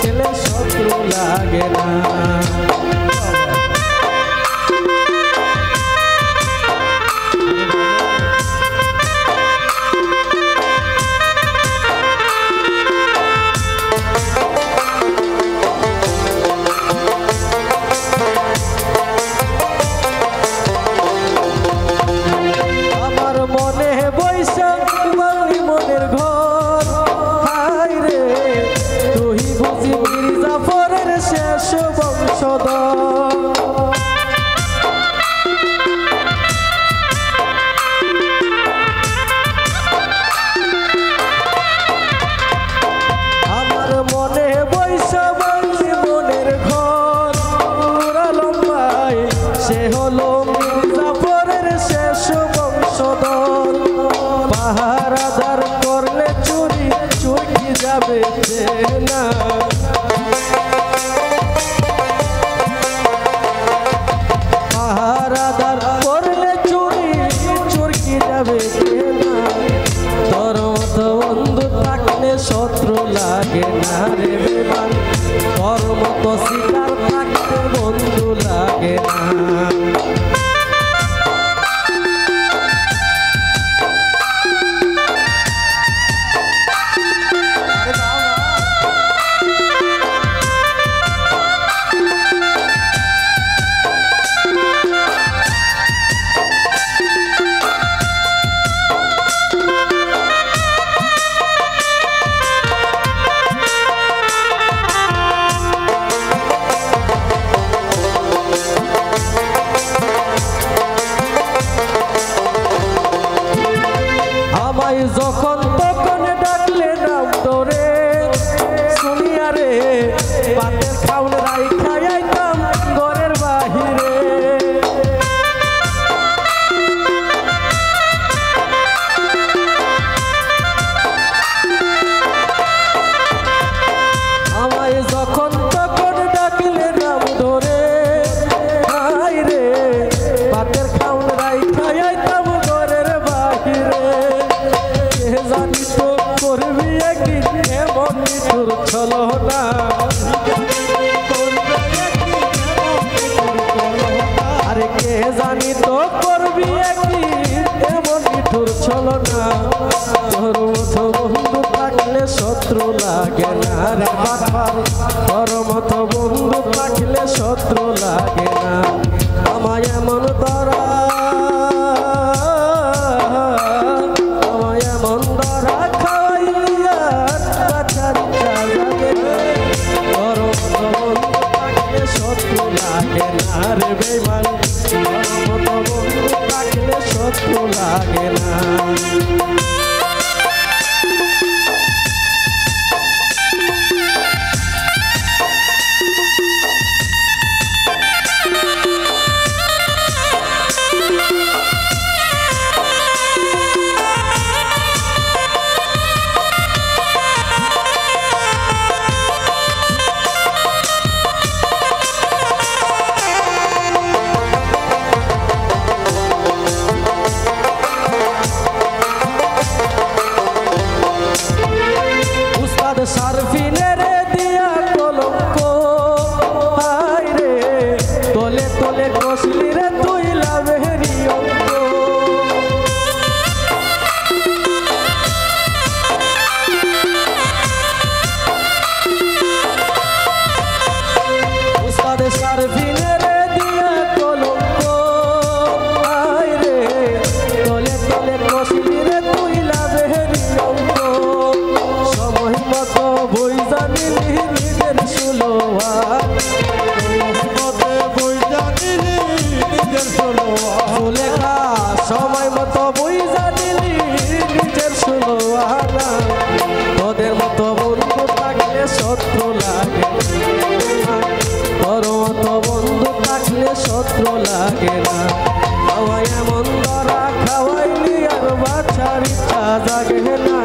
থাকলে শত্রু লাগে না। পাহারাদার করলে চুরি চুরি যাবে না, পাহারাদার করলে চুরি চুরি যাবে না। তোর মতো বন্ধু থাকলে শত্রু লাগে না রে বেমান, তোর মতো শিকার থাকতে বন্ধু লাগে না। যখন তখন ডাকলে নাম তোরে শুনিয়া রে, পাতের খাউন রাই খাইতাম ঘরের বাহিরে। আমায় যখন তখন ডাকলে নাম ধরে হাই রে, পাতের খাউন রাই খাইতাম ঘরের বাহিরে। জানি তো করবি একদিন এমন তোর চলো না, আরে কে জানি তো করবি একদিন এমন তোর চলো না। তোর মতো বন্ধু থাকলে শত্রু লাগে না রে বাবার, তোর মতো বন্ধু থাকলে শত্রু লাগে না। আমায় এমন তারা শত্রু লাগে না রে বেমান, তোর মতো বন্ধু থাকলে শত্রু লাগে না। সারফিনের দিয়া কলঙ্ক হাই রে, তলে তলে কষলি রে তুই লাভেরি অঙ্ক। উস্তাদ সারফিনের দিয়া কলঙ্ক হাই রে, তলে তলে কষলি রে তুই লাভেরি অঙ্ক। সময় মতো বই জানিলি নিজের সুলোয়ার, বই জানিলি নিজের সুলেখা, সময় মতো বই জানিলি নিজের সুলোয়ার। তোদের মতো বন্ধু থাকলে শত্রু লাগে, তোর মতো বন্ধু থাকলে শত্রু লাগে না। আমায় এমন ধরা খাওয়াইলি আর বাছার ইচ্ছা জাগে না,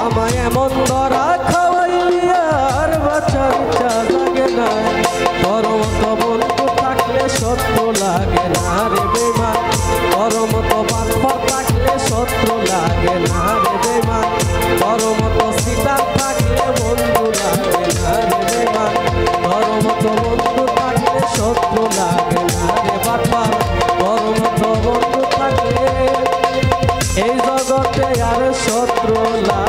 আমায় এমন ধরা খাওয়াইলি আর বাছার ইচ্ছা জাগে না। তোর মতো বন্ধু থাকলে শত্রু লাগে না রে বেমান, তোর মতো বান্ধব থাকলে শত্রু লাগে না রে বেমান। আর শত্রু